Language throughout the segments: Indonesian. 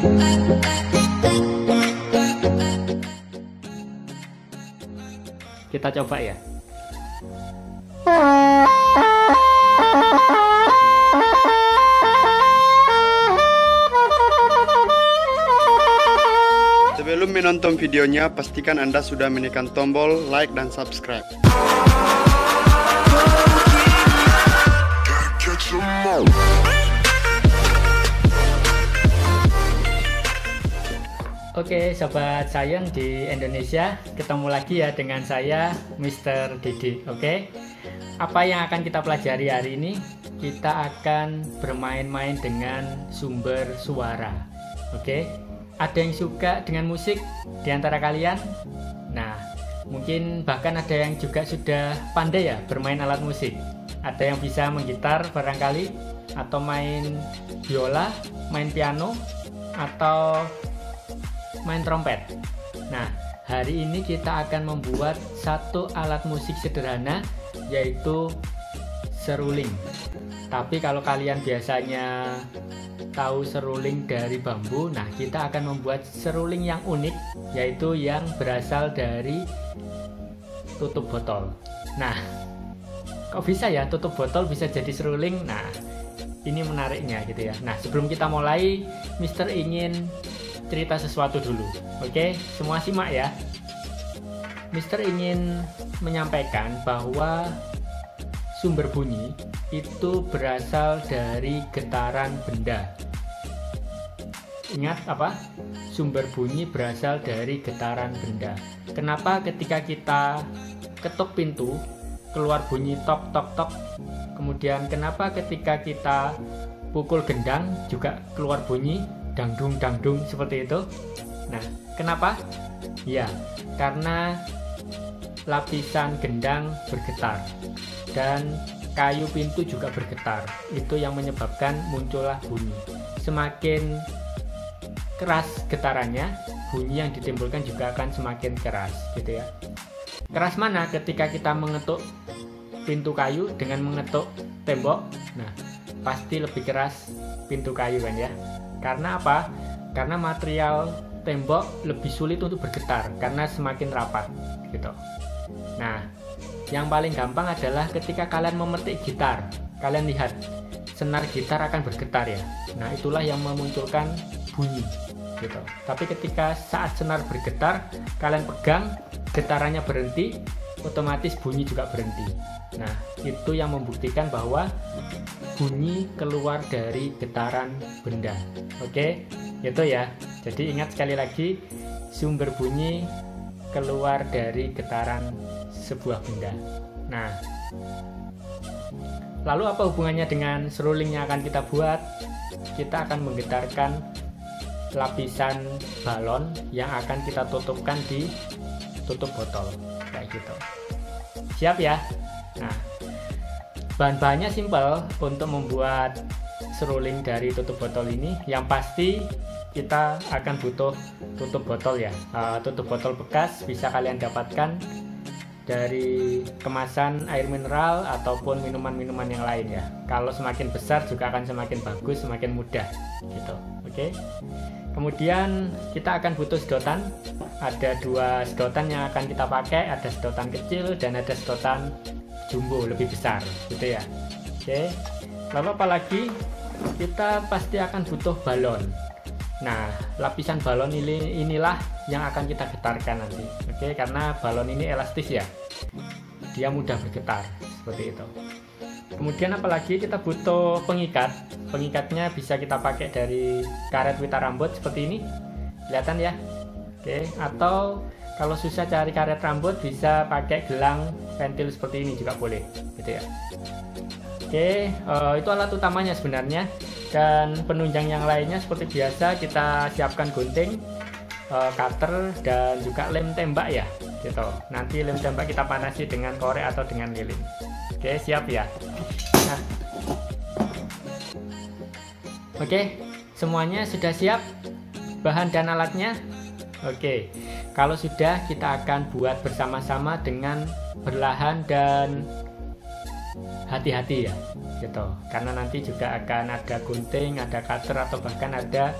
Kita coba ya. Sebelum menonton videonya, pastikan Anda sudah menekan tombol like dan subscribe. Oke, sobat sayang di Indonesia, ketemu lagi ya dengan saya Mr. Didi. Oke, apa yang akan kita pelajari hari ini? Kita akan bermain-main dengan sumber suara. Oke, ada yang suka dengan musik di antara kalian? Nah, mungkin bahkan ada yang juga sudah pandai ya bermain alat musik. Ada yang bisa menggitar barangkali, atau main biola, main piano, atau main trompet. Nah, hari ini kita akan membuat satu alat musik sederhana, yaitu seruling. Tapi kalau kalian biasanya tahu seruling dari bambu, nah kita akan membuat seruling yang unik, yaitu yang berasal dari tutup botol. Nah, kok bisa ya tutup botol bisa jadi seruling? Nah, ini menariknya gitu ya. Nah, sebelum kita mulai, Mister ingin cerita sesuatu dulu. Oke, semua simak ya. Mister ingin menyampaikan bahwa sumber bunyi itu berasal dari getaran benda. Ingat apa? Sumber bunyi berasal dari getaran benda. Kenapa ketika kita ketuk pintu keluar bunyi tok tok tok? Kemudian kenapa ketika kita pukul gendang juga keluar bunyi dangdung dangdung seperti itu? Nah, kenapa? Ya, karena lapisan gendang bergetar dan kayu pintu juga bergetar. Itu yang menyebabkan muncullah bunyi. Semakin keras getarannya, bunyi yang ditimbulkan juga akan semakin keras, gitu ya. Keras mana ketika kita mengetuk pintu kayu dengan mengetuk tembok? Nah, pasti lebih keras pintu kayu kan ya. Karena apa? Karena material tembok lebih sulit untuk bergetar karena semakin rapat gitu. Nah, yang paling gampang adalah ketika kalian memetik gitar. Kalian lihat, senar gitar akan bergetar ya. Nah, itulah yang memunculkan bunyi gitu. Tapi ketika saat senar bergetar, kalian pegang, getarannya berhenti, otomatis bunyi juga berhenti. Nah, itu yang membuktikan bahwa bunyi keluar dari getaran benda. Oke, itu ya. Jadi ingat sekali lagi, sumber bunyi keluar dari getaran sebuah benda. Nah, lalu apa hubungannya dengan seruling yang akan kita buat? Kita akan menggetarkan lapisan balon yang akan kita tutupkan di tutup botol kayak gitu. Siap ya? Nah, bahan-bahannya simpel untuk membuat seruling dari tutup botol ini. Yang pasti kita akan butuh tutup botol ya. Tutup botol bekas bisa kalian dapatkan dari kemasan air mineral ataupun minuman-minuman yang lain ya. Kalau semakin besar juga akan semakin bagus, semakin mudah gitu. Oke. Kemudian kita akan butuh sedotan. Ada 2 sedotan yang akan kita pakai. Ada sedotan kecil dan ada sedotan jumbo lebih besar gitu ya. Oke. Lalu apalagi? Kita pasti akan butuh balon. Nah, lapisan balon inilah yang akan kita getarkan nanti. Oke, karena balon ini elastis ya. Dia mudah bergetar seperti itu. Kemudian apalagi kita butuh pengikat. Pengikatnya bisa kita pakai dari karet pita rambut seperti ini. Kelihatan ya? Oke, atau kalau susah cari karet rambut bisa pakai gelang pentil seperti ini juga boleh, gitu ya. Oke, itu alat utamanya sebenarnya. Dan penunjang yang lainnya seperti biasa kita siapkan gunting, cutter, dan juga lem tembak ya, gitu. Nanti lem tembak kita panasi dengan korek atau dengan lilin. Oke, siap ya. Nah, oke, semuanya sudah siap, bahan dan alatnya. Oke, kalau sudah kita akan buat bersama-sama dengan perlahan dan hati-hati ya, gitu. Karena nanti juga akan ada gunting, ada cutter, atau bahkan ada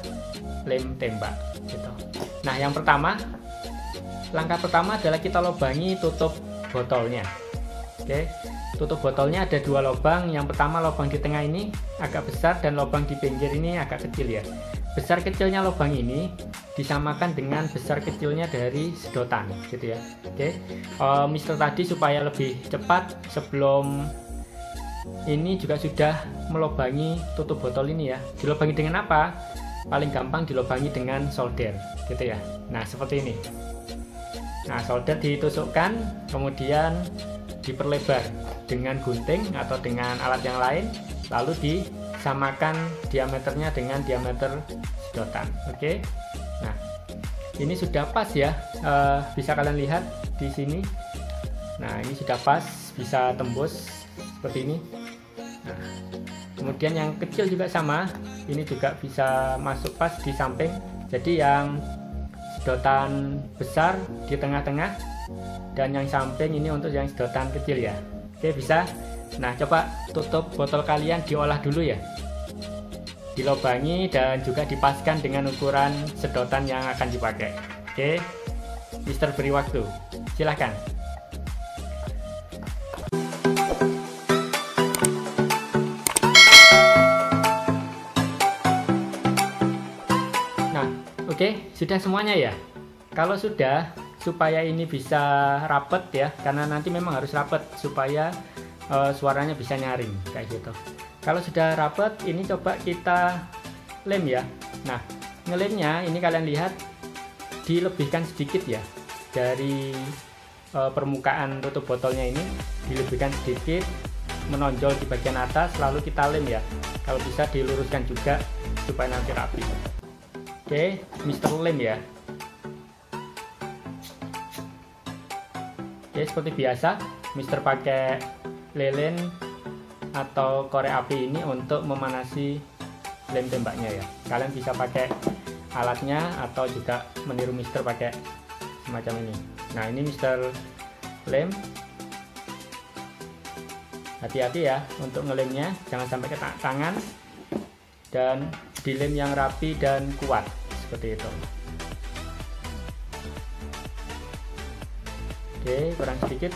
lem tembak gitu. Nah, langkah pertama adalah kita lubangi tutup botolnya. Oke, tutup botolnya ada 2 lubang. Yang pertama lubang di tengah ini agak besar dan lubang di pinggir ini agak kecil ya. Besar kecilnya lubang ini disamakan dengan besar kecilnya dari sedotan gitu ya. Oke, Mister tadi supaya lebih cepat, sebelum ini juga sudah melubangi tutup botol ini ya. Dilubangi dengan apa? Paling gampang dilubangi dengan solder gitu ya. Nah, seperti ini. Nah, solder ditusukkan, kemudian diperlebar dengan gunting atau dengan alat yang lain, lalu disamakan diameternya dengan diameter sedotan. Oke. Nah, ini sudah pas ya, bisa kalian lihat di sini. Nah, ini sudah pas, bisa tembus seperti ini. Nah, kemudian yang kecil juga sama, ini juga bisa masuk pas di samping. Jadi yang sedotan besar di tengah-tengah dan yang samping ini untuk yang sedotan kecil ya. Oke, bisa. Nah, coba tutup botol kalian diolah dulu ya, dilubangi dan juga dipaskan dengan ukuran sedotan yang akan dipakai. Oke, Mister beri waktu, silahkan. Oke, sudah semuanya ya. Kalau sudah, supaya ini bisa rapet ya, karena nanti memang harus rapet supaya suaranya bisa nyaring kayak gitu. Kalau sudah rapet, ini coba kita lem ya. Nah, ngelemnya ini kalian lihat dilebihkan sedikit ya dari permukaan tutup botolnya ini, dilebihkan sedikit, menonjol di bagian atas, lalu kita lem ya. Kalau bisa diluruskan juga supaya nanti rapi. Oke, Mister lem ya. Oke, seperti biasa, Mister pakai lilin atau korek api ini untuk memanasi lem tembaknya ya. Kalian bisa pakai alatnya atau juga meniru Mister pakai semacam ini. Nah, ini Mister lem. Hati-hati ya untuk ngelemnya, jangan sampai ke tangan, dan dilem yang rapi dan kuat seperti itu. Oke, kurang sedikit.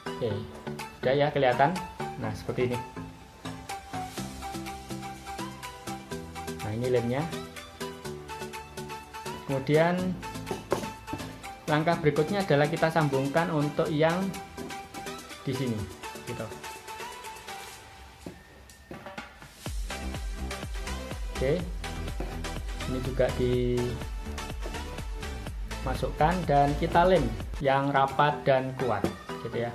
Oke, sudah ya kelihatan. Nah, seperti ini. Nah, ini lemnya. Kemudian langkah berikutnya adalah kita sambungkan untuk yang di sini gitu. Oke, ini juga dimasukkan dan kita lem yang rapat dan kuat gitu ya.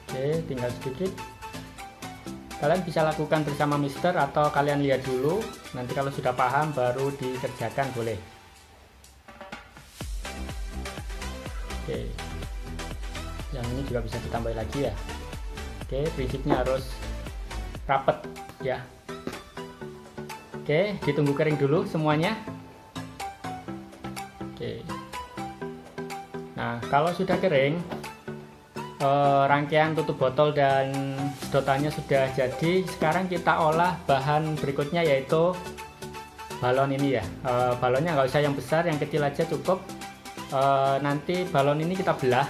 Oke, tinggal sedikit. Kalian bisa lakukan bersama Mister atau kalian lihat dulu, nanti kalau sudah paham baru dikerjakan boleh. Oke, yang ini juga bisa ditambah lagi ya. Oke, prinsipnya harus rapet ya. Oke, ditunggu kering dulu semuanya. Oke, nah kalau sudah kering, rangkaian tutup botol dan sedotannya sudah jadi. Sekarang kita olah bahan berikutnya, yaitu balon ini ya. Balonnya nggak usah yang besar, yang kecil aja cukup. Nanti balon ini kita belah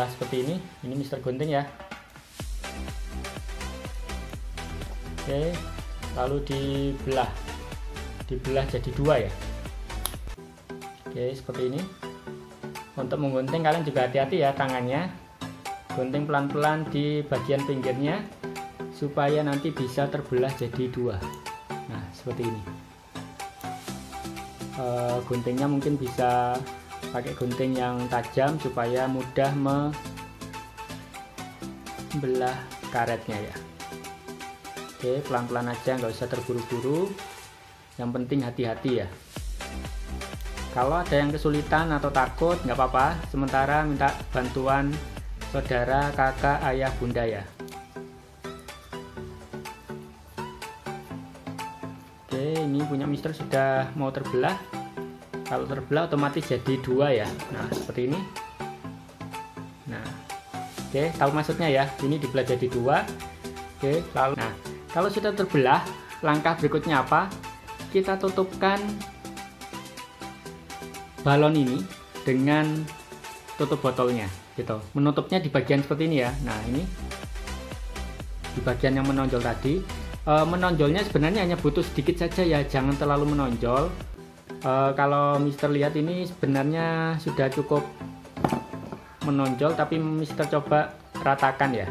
seperti ini. Ini Mister gunting ya. Oke, lalu dibelah jadi 2 ya. Oke, seperti ini. Untuk menggunting kalian juga hati-hati ya tangannya, gunting pelan-pelan di bagian pinggirnya supaya nanti bisa terbelah jadi 2. Nah, seperti ini. Guntingnya mungkin bisa pakai gunting yang tajam supaya mudah membelah karetnya ya. Oke, pelan-pelan aja, nggak usah terburu-buru, yang penting hati-hati ya. Kalau ada yang kesulitan atau takut, nggak apa-apa, sementara minta bantuan saudara, kakak, ayah, bunda ya. Oke, ini punya Mister sudah mau terbelah. Kalau terbelah otomatis jadi 2 ya. Nah, seperti ini. Nah, oke, tahu maksudnya ya. Ini dibelah jadi 2. Oke, lalu nah, kalau sudah terbelah, langkah berikutnya apa? Kita tutupkan balon ini dengan tutup botolnya gitu. Menutupnya di bagian seperti ini ya. Nah, ini di bagian yang menonjol tadi. Menonjolnya sebenarnya hanya butuh sedikit saja ya, jangan terlalu menonjol. Kalau Mister lihat ini sebenarnya sudah cukup menonjol, tapi Mister coba ratakan ya,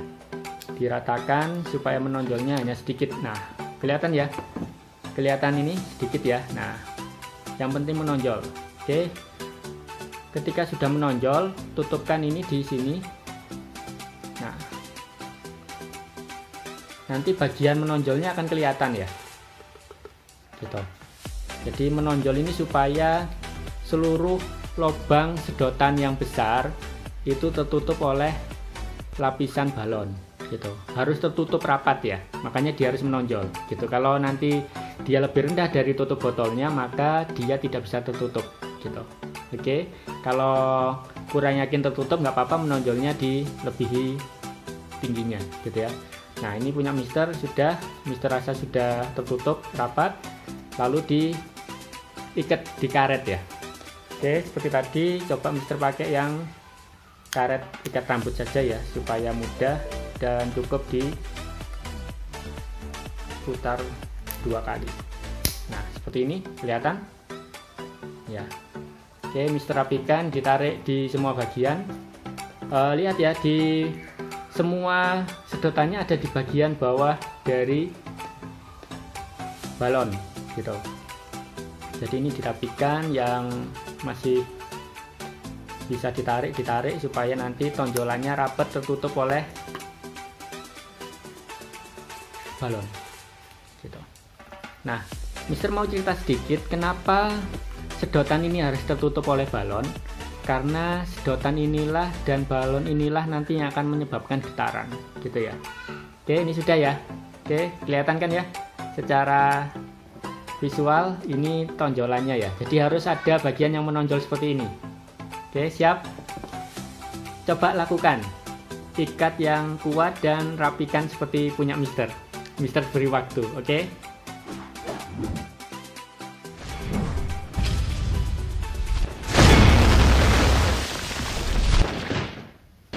diratakan supaya menonjolnya hanya sedikit. Nah, kelihatan ya, kelihatan ini sedikit ya. Nah, yang penting menonjol. Oke, ketika sudah menonjol, tutupkan ini di sini. Nah, nanti bagian menonjolnya akan kelihatan ya, gitu. Jadi menonjol ini supaya seluruh lubang sedotan yang besar itu tertutup oleh lapisan balon gitu. Harus tertutup rapat ya, makanya dia harus menonjol gitu. Kalau nanti dia lebih rendah dari tutup botolnya, maka dia tidak bisa tertutup gitu. Oke, kalau kurang yakin tertutup nggak apa-apa, menonjolnya dilebihi tingginya gitu ya. Nah, ini punya Mister rasa sudah tertutup rapat, lalu diikat di karet ya. Oke, seperti tadi coba Mister pakai yang karet ikat rambut saja ya, supaya mudah dan cukup diputar 2 kali. Nah, seperti ini kelihatan ya. Oke, Mister rapikan, ditarik di semua bagian. Lihat ya, di semua sedotannya ada di bagian bawah dari balon gitu. Jadi ini dirapikan, yang masih bisa ditarik supaya nanti tonjolannya rapat tertutup oleh balon gitu. Nah, Mister mau cerita sedikit kenapa sedotan ini harus tertutup oleh balon. Karena sedotan inilah dan balon inilah nanti yang akan menyebabkan getaran gitu ya. Oke, ini sudah ya. Oke, kelihatan kan ya secara visual ini tonjolannya ya. Jadi harus ada bagian yang menonjol seperti ini. Oke, siap. Coba lakukan, ikat yang kuat dan rapikan seperti punya Mister. Mister beri waktu, oke?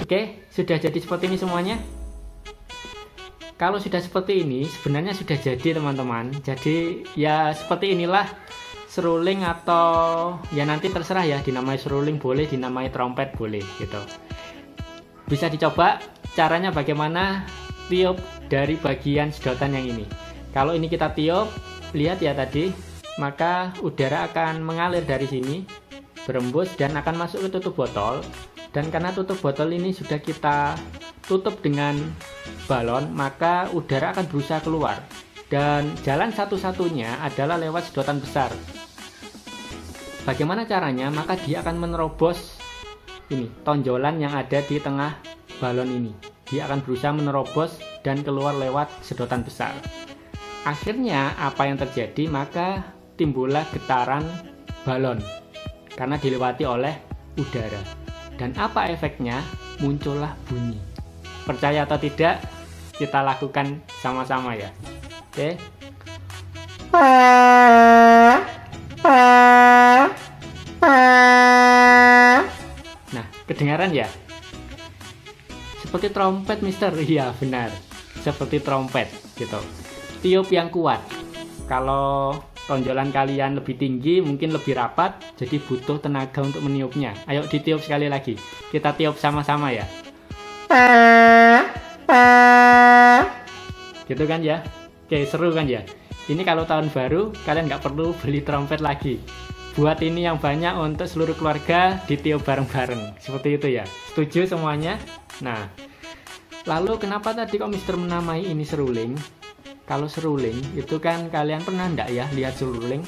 Oke, sudah jadi seperti ini semuanya. Kalau sudah seperti ini, sebenarnya sudah jadi teman-teman. Jadi ya seperti inilah seruling, atau ya nanti terserah ya, dinamai seruling boleh, dinamai trompet boleh gitu. Bisa dicoba caranya bagaimana tiup dari bagian sedotan yang ini. Kalau ini kita tiup, lihat ya tadi, maka udara akan mengalir dari sini, berembus dan akan masuk ke tutup botol. Dan karena tutup botol ini sudah kita tutup dengan balon, maka udara akan berusaha keluar. Dan jalan satu-satunya adalah lewat sedotan besar. Bagaimana caranya? Maka dia akan menerobos ini, tonjolan yang ada di tengah balon ini. Dia akan berusaha menerobos dan keluar lewat sedotan besar. Akhirnya apa yang terjadi? Maka timbullah getaran balon karena dilewati oleh udara. Dan apa efeknya? Muncullah bunyi. Percaya atau tidak, kita lakukan sama-sama ya. Oke. Nah, kedengaran ya? Seperti trompet, Mister. Iya, benar. Seperti trompet gitu. Tiup yang kuat. Kalau tonjolan kalian lebih tinggi, mungkin lebih rapat, jadi butuh tenaga untuk meniupnya. Ayo ditiup sekali lagi. Kita tiup sama-sama ya. Gitu kan ya. Oke, seru kan ya. Ini kalau tahun baru, kalian nggak perlu beli trompet lagi. Buat ini yang banyak untuk seluruh keluarga, ditiup bareng-bareng. Seperti itu ya. Setuju semuanya? Nah, lalu kenapa tadi kok Mister menamai ini seruling? Kalau seruling itu kan kalian pernah enggak ya lihat seruling?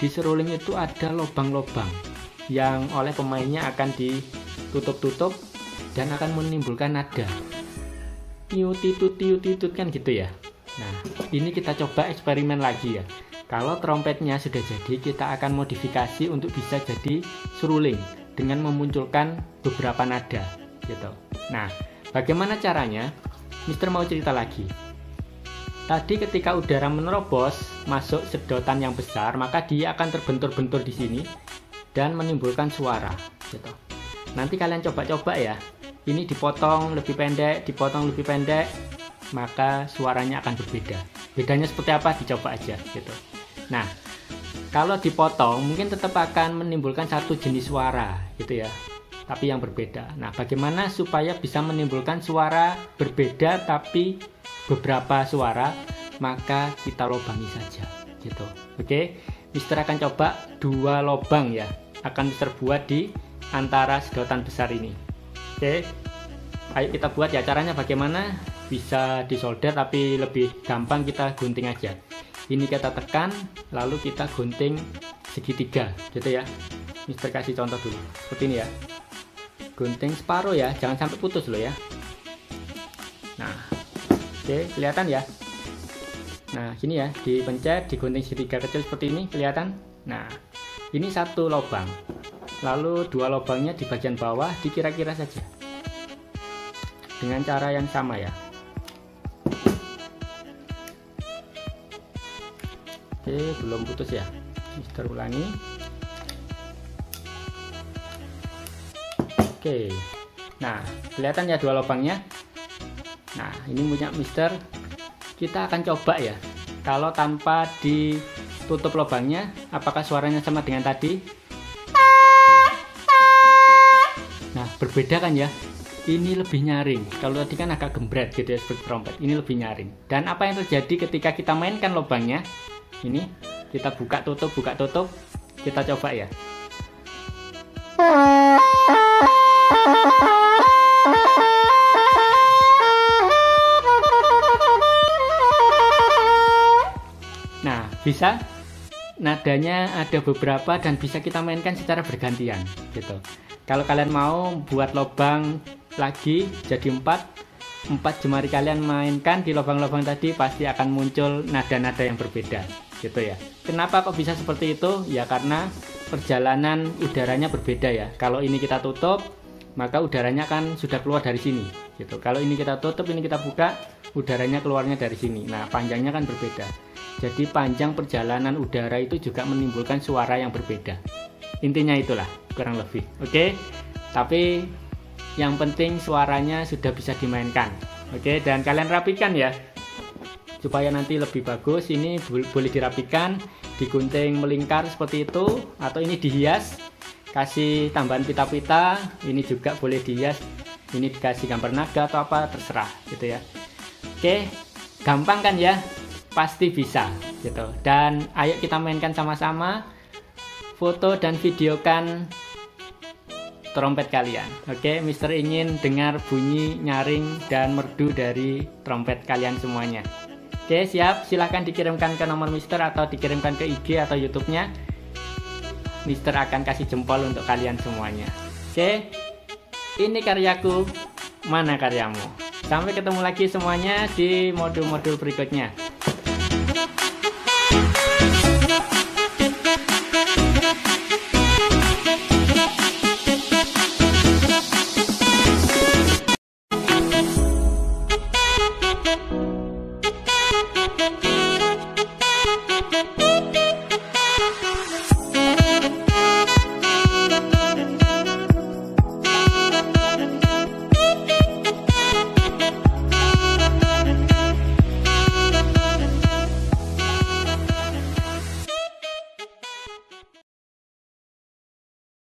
di seruling itu ada lubang-lubang yang oleh pemainnya akan ditutup-tutup dan akan menimbulkan nada tiut-titut kan gitu ya. Nah, ini kita coba eksperimen lagi ya. Kalau trompetnya sudah jadi, kita akan modifikasi untuk bisa jadi seruling dengan memunculkan beberapa nada gitu. Nah, bagaimana caranya? Mister mau cerita lagi. Tadi ketika udara menerobos masuk sedotan yang besar, maka dia akan terbentur-bentur di sini dan menimbulkan suara gitu. Nanti kalian coba-coba ya. Ini dipotong lebih pendek, maka suaranya akan berbeda. Bedanya seperti apa? Dicoba aja gitu. Nah, kalau dipotong mungkin tetap akan menimbulkan satu jenis suara gitu ya, tapi yang berbeda. Nah, bagaimana supaya bisa menimbulkan suara berbeda tapi beberapa suara? Maka kita lobangi saja gitu. Oke, Mister akan coba 2 lubang ya, akan Mister buat di antara sedotan besar ini. Oke, ayo kita buat ya. Caranya bagaimana? Bisa disolder, tapi lebih gampang kita gunting aja. Ini kita tekan, lalu kita gunting segitiga gitu ya. Mister kasih contoh dulu, seperti ini ya. Gunting separuh ya, jangan sampai putus loh ya. Nah, oke, kelihatan ya. Nah, gini ya, dipencet, digunting segitiga kecil seperti ini, kelihatan. Nah, ini 1 lubang, lalu 2 lubangnya di bagian bawah dikira-kira saja dengan cara yang sama ya. Oke, belum putus ya. Mister ulangi. Oke, nah kelihatan ya 2 lubangnya. Nah, ini punya Mister. Kita akan coba ya, kalau tanpa ditutup lubangnya, apakah suaranya sama dengan tadi? Nah, berbeda kan ya. Ini lebih nyaring. Kalau tadi kan agak gembret gitu ya, seperti trompet. Ini lebih nyaring. Dan apa yang terjadi ketika kita mainkan lubangnya? Ini kita buka tutup. Kita coba ya. Nah, bisa nadanya ada beberapa dan bisa kita mainkan secara bergantian gitu. Kalau kalian mau buat lubang lagi jadi 4 jemari kalian mainkan di lubang-lubang tadi, pasti akan muncul nada-nada yang berbeda gitu ya. Kenapa kok bisa seperti itu? Ya karena perjalanan udaranya berbeda ya. Kalau ini kita tutup, maka udaranya kan sudah keluar dari sini gitu. Kalau ini kita tutup, ini kita buka, udaranya keluarnya dari sini. Nah, panjangnya kan berbeda. Jadi panjang perjalanan udara itu juga menimbulkan suara yang berbeda. Intinya itulah kurang lebih. Oke. Tapi yang penting suaranya sudah bisa dimainkan. Oke, dan kalian rapikan ya, supaya nanti lebih bagus. Ini boleh dirapikan, digunting melingkar seperti itu, atau ini dihias, kasih tambahan pita-pita. Ini juga boleh dihias, ini dikasih gambar naga atau apa, terserah gitu ya. Oke, gampang kan ya? Pasti bisa gitu. Dan ayo kita mainkan sama-sama, foto dan videokan trompet kalian. Oke, Mister ingin dengar bunyi nyaring dan merdu dari trompet kalian semuanya. Oke, siap. Silahkan dikirimkan ke nomor Mister atau dikirimkan ke IG atau YouTube-nya. Mister akan kasih jempol untuk kalian semuanya. Oke, ini karyaku, mana karyamu? Sampai ketemu lagi semuanya di modul-modul berikutnya.